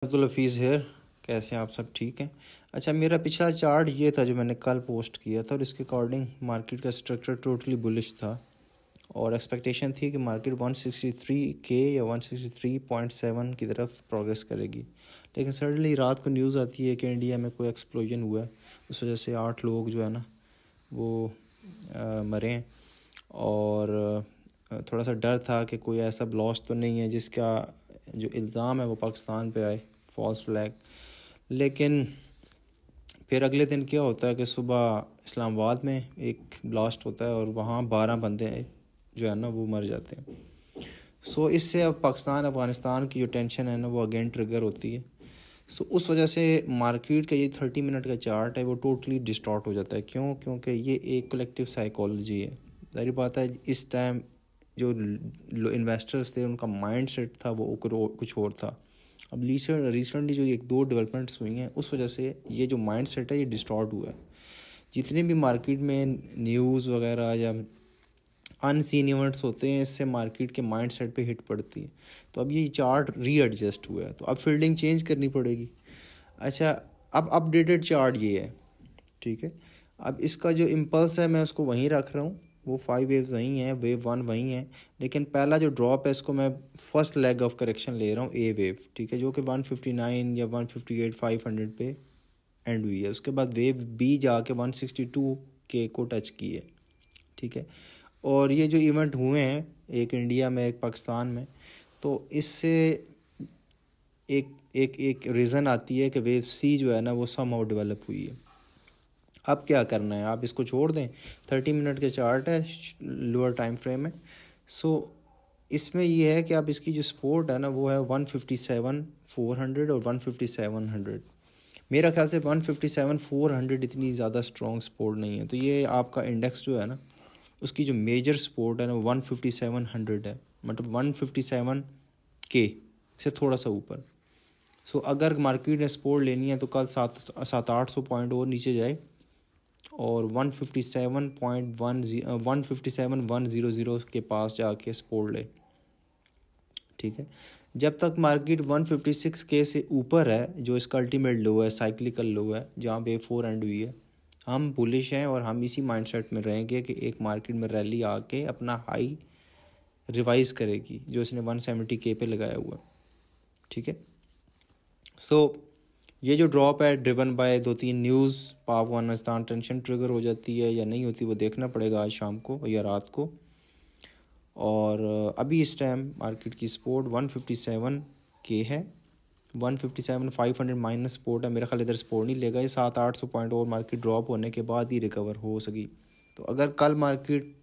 Abdul Hafeez hair. कैसे हैं आप सब? ठीक हैं। अच्छा, मेरा पिछला चार्ट ये था जो मैंने कल पोस्ट किया था और इसके अकॉर्डिंग मार्केट का स्ट्रक्चर टोटली बुलिश था और एक्सपेक्टेशन थी कि मार्केट 163 के या 163.7 की तरफ प्रोग्रेस करेगी। लेकिन सडनली रात को न्यूज़ आती है कि इंडिया में कोई एक्सप्लोजन हुआ है, उस वजह से 8 लोग जो है ना वो मरे हैं और थोड़ा सा डर था कि कोई ऐसा ब्लास्ट तो नहीं है जिसका जो इल्ज़ाम है वो पाकिस्तान पे आए, फॉल्स फ्लैग। लेकिन फिर अगले दिन क्या होता है कि सुबह इस्लामाबाद में एक ब्लास्ट होता है और वहाँ 12 बंदे जो है ना वो मर जाते हैं। सो इससे अब पाकिस्तान अफ़गानिस्तान की जो टेंशन है ना वो अगेन ट्रिगर होती है। सो उस वजह से मार्केट का ये 30 मिनट का चार्ट है वो टोटली डिस्टॉर्ट हो जाता है। क्यों? क्योंकि ये एक कलेक्टिव साइकोलॉजी है। जाहिर बात है इस टाइम जो इन्वेस्टर्स थे उनका माइंड सेट था वो कुछ और था। अब रिसेंटली जो एक दो डेवलपमेंट्स हुई हैं उस वजह से ये जो माइंड सेट है ये डिस्टॉर्ट हुआ है। जितने भी मार्केट में न्यूज़ वगैरह या अनसीन इवेंट्स होते हैं इससे मार्केट के माइंड सेट पे हिट पड़ती है। तो अब ये चार्ट रीएडजस्ट हुआ है तो अब फील्डिंग चेंज करनी पड़ेगी। अच्छा, अब अपडेटेड चार्ट ये है, ठीक है। अब इसका जो इम्पल्स है मैं उसको वहीं रख रहा हूँ, वो 5 वेव्स वहीं हैं, वेव 1 वहीं है। लेकिन पहला जो ड्रॉप है इसको मैं फर्स्ट लेग ऑफ करेक्शन ले रहा हूँ, ए वेव, ठीक है, जो कि 159 या 158 500 पे एंड हुई है। उसके बाद वेव बी जाके 162 के को टच की है, ठीक है। और ये जो इवेंट हुए हैं एक इंडिया में एक पाकिस्तान में, तो इससे एक एक एक रीज़न आती है कि वेव सी जो है ना वो समहाउ डेवलप हुई है। अब क्या करना है, आप इसको छोड़ दें। 30 मिनट के चार्ट है, लोअर टाइम फ्रेम है। सो इसमें ये है कि आप इसकी जो सपोर्ट है ना वो है 157 400 और 157 100। मेरा ख्याल से 157 400 इतनी ज़्यादा स्ट्रॉन्ग सपोर्ट नहीं है। तो ये आपका इंडेक्स जो है ना उसकी जो मेजर सपोर्ट है ना 157 100 है, मतलब 157 के से थोड़ा सा ऊपर। सो अगर मार्केट ने सपोर्ट लेनी है तो कल 700-800 पॉइंट और नीचे जाए और 157.100 के पास जाके सपोर्ट ले, ठीक है। जब तक मार्केट 156 के से ऊपर है, जो इसका अल्टीमेट लो है, साइक्लिकल लो है, जहाँ पे 4 एंड हुई है, हम बुलिश हैं और हम इसी माइंडसेट में रहेंगे कि एक मार्केट में रैली आके अपना हाई रिवाइज करेगी जो इसने 170 के पे लगाया हुआ, ठीक है। सो ये जो ड्रॉप है ड्रिवन बाय 2-3 न्यूज़, पाक अफगानिस्तान टेंशन ट्रिगर हो जाती है या नहीं होती वो देखना पड़ेगा आज शाम को या रात को। और अभी इस टाइम मार्केट की सपोर्ट 157 के है, 157 500 माइनस सपोर्ट है। मेरा ख्याल इधर सपोर्ट नहीं लेगा, ये 700-800 पॉइंट और मार्केट ड्रॉप होने के बाद ही रिकवर हो सकी। तो अगर कल मार्केट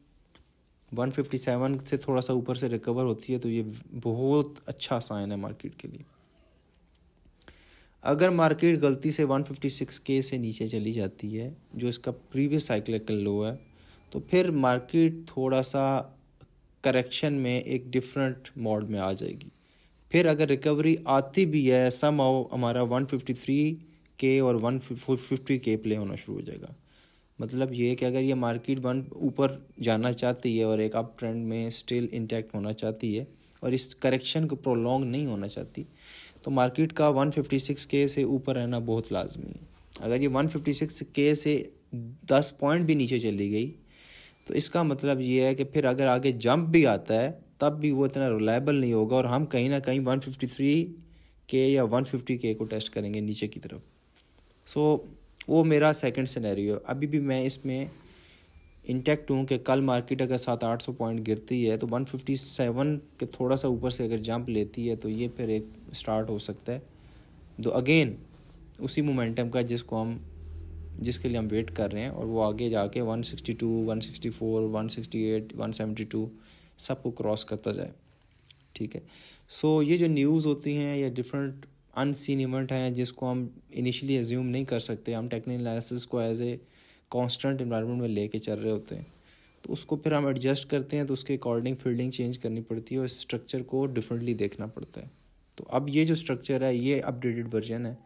157 से थोड़ा सा ऊपर से रिकवर होती है तो ये बहुत अच्छा साइन है मार्केट के लिए। अगर मार्केट गलती से 156 के से नीचे चली जाती है जो इसका प्रीवियस साइक्लिकल लो है, तो फिर मार्केट थोड़ा सा करेक्शन में एक डिफरेंट मोड में आ जाएगी। फिर अगर रिकवरी आती भी है समहाउ हमारा 153 के और 150 के प्ले होना शुरू हो जाएगा। मतलब ये कि अगर ये मार्केट ऊपर जाना चाहती है और एक अप ट्रेंड में स्टिल इंटैक्ट होना चाहती है और इस करेक्शन को प्रोलॉन्ग नहीं होना चाहती, तो मार्केट का 156 के से ऊपर रहना बहुत लाजमी है। अगर ये 156 के से 10 पॉइंट भी नीचे चली गई तो इसका मतलब ये है कि फिर अगर आगे जंप भी आता है तब भी वो इतना रिलायबल नहीं होगा और हम कहीं ना कहीं 153 के या 150 के को टेस्ट करेंगे नीचे की तरफ। सो वो मेरा सेकंड सिनेरियो। अभी भी मैं इसमें इंटैक्ट हूँ कि कल मार्केट अगर 700-800 पॉइंट गिरती है तो 157 के थोड़ा सा ऊपर से अगर जंप लेती है तो ये फिर एक स्टार्ट हो सकता है तो अगेन उसी मोमेंटम का जिसके लिए हम वेट कर रहे हैं और वो आगे जाके 162 164 168 172 सबको क्रॉस करता जाए, ठीक है। सो ये जो न्यूज़ होती हैं या डिफरेंट अनसीन इवेंट हैं जिसको हम इनिशियली एज्यूम नहीं कर सकते, हम टेक्निकल एनालिसिस को एज ए कांस्टेंट एनवायरनमेंट में लेके चल रहे होते हैं, तो उसको फिर हम एडजस्ट करते हैं तो उसके अकॉर्डिंग फील्डिंग चेंज करनी पड़ती है और स्ट्रक्चर को डिफरेंटली देखना पड़ता है। तो अब ये जो स्ट्रक्चर है ये अपडेटेड वर्जन है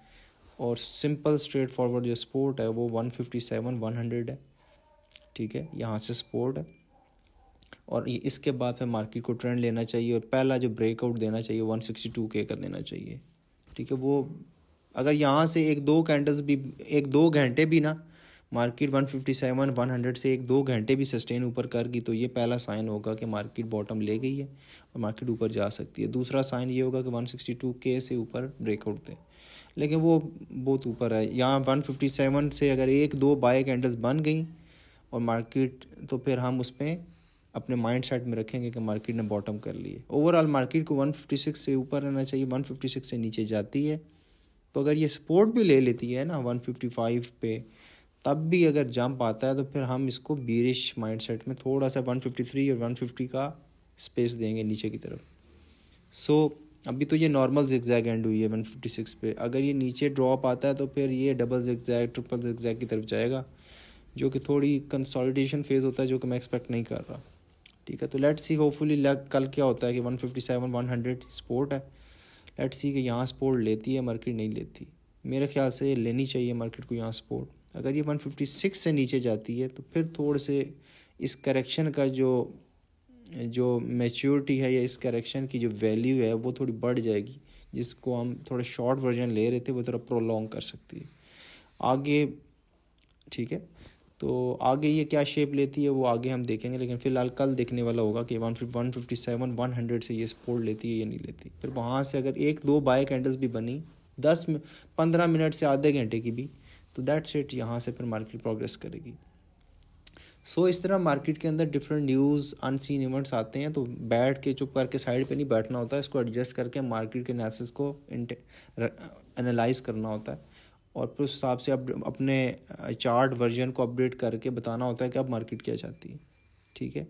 और सिंपल स्ट्रेट फॉरवर्ड जो सपोर्ट है वो 157 100 है, ठीक है, यहाँ से सपोर्ट है। और ये इसके बाद फिर मार्केट को ट्रेंड लेना चाहिए और पहला जो ब्रेकआउट देना चाहिए 162 के का देना चाहिए, ठीक है। वो अगर यहाँ से एक दो घंटे भी ना मार्केट 157 100 से एक दो घंटे भी सस्टेन ऊपर कर गई तो ये पहला साइन होगा कि मार्केट बॉटम ले गई है और मार्केट ऊपर जा सकती है। दूसरा साइन ये होगा कि 162K से ऊपर ब्रेकआउट दे, लेकिन वो बहुत ऊपर है। यहाँ 157 से अगर एक दो बाय कैंडल्स बन गई और मार्केट, तो फिर हम उस पर अपने माइंड सेट में रखेंगे कि मार्केट ने बॉटम कर ली है। ओवरऑल मार्केट को 156 से ऊपर रहना चाहिए। 156 से नीचे जाती है तो अगर ये सपोर्ट भी ले लेती है ना 155 पे, तब भी अगर जंप आता है तो फिर हम इसको बीरिश माइंडसेट में थोड़ा सा 153 और 150 का स्पेस देंगे नीचे की तरफ। सो अभी तो ये नॉर्मल जिगजैग एंड हुई है 156 पे। अगर ये नीचे ड्रॉप आता है तो फिर ये डबल जिगजैग ट्रिपल जिगजैग की तरफ जाएगा, जो कि थोड़ी कंसोलिडेशन फेज़ होता है, जो कि मैं एक्सपेक्ट नहीं कर रहा। ठीक है, तो लेट्स सी होपफुली कल क्या होता है कि 157 100 सपोर्ट है। लेट्स सी कि यहाँ सपोर्ट लेती है मार्केट, नहीं लेती। मेरे ख्याल से लेनी चाहिए मार्केट को यहाँ सपोर्ट। अगर ये 156 से नीचे जाती है तो फिर थोड़े से इस करेक्शन का जो मैच्योरिटी है या इस करेक्शन की जो वैल्यू है वो थोड़ी बढ़ जाएगी, जिसको हम थोड़ा शॉर्ट वर्जन ले रहे थे वो थोड़ा प्रोलॉन्ग कर सकती है आगे। ठीक है, तो आगे ये क्या शेप लेती है वो आगे हम देखेंगे, लेकिन फ़िलहाल कल देखने वाला होगा कि 157 100 से ये सपोर्ट लेती है या नहीं लेती। फिर वहाँ से अगर एक दो बाय कैंडल्स भी बनी 10-15 मिनट से आधे घंटे की भी, तो दैट्स इट, यहाँ से फिर मार्केट प्रोग्रेस करेगी। सो इस तरह मार्केट के अंदर डिफरेंट न्यूज़ अनसीन इवेंट्स आते हैं, तो बैठ के चुप करके साइड पे नहीं बैठना होता है, इसको एडजस्ट करके मार्केट के एनालिसिस को एनालाइज करना होता है और फिर उस हिसाब से अपने चार्ट वर्जन को अपडेट करके बताना होता है कि अब मार्केट क्या चाहती है। ठीक है,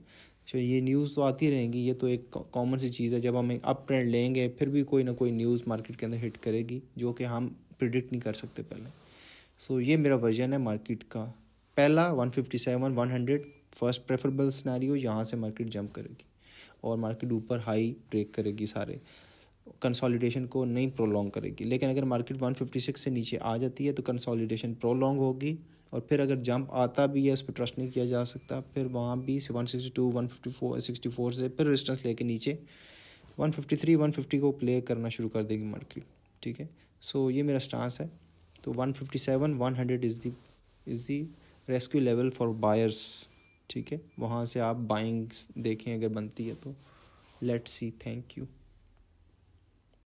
तो ये न्यूज़ तो आती रहेंगी, ये तो एक कॉमन सी चीज़ है। जब हम एक अप ट्रेंड लेंगे फिर भी कोई ना कोई न्यूज़ मार्केट के अंदर हिट करेगी, जो कि हम प्रिडिक्ट नहीं कर सकते पहले। सो ये मेरा वर्जन है मार्केट का। पहला 157 100 फर्स्ट प्रेफरेबल सिनेरियो, यहाँ से मार्केट जंप करेगी और मार्केट ऊपर हाई ब्रेक करेगी, सारे कंसोलिडेशन को नहीं प्रोलॉन्ग करेगी। लेकिन अगर मार्केट 156 से नीचे आ जाती है तो कंसोलिडेशन प्रोलॉन्ग होगी और फिर अगर जंप आता भी है उस पर ट्रस्ट नहीं किया जा सकता। फिर वहाँ भी 162 154 64 से फिर रेजिस्टेंस लेके नीचे 153 150 को प्ले करना शुरू कर देगी मार्केट। ठीक है, सो ये मेरा स्टांस है। तो 157 100 is the rescue level for buyers. ठीक है, वहाँ से आप बाइंग देखें अगर बनती है तो। Let's see, thank you.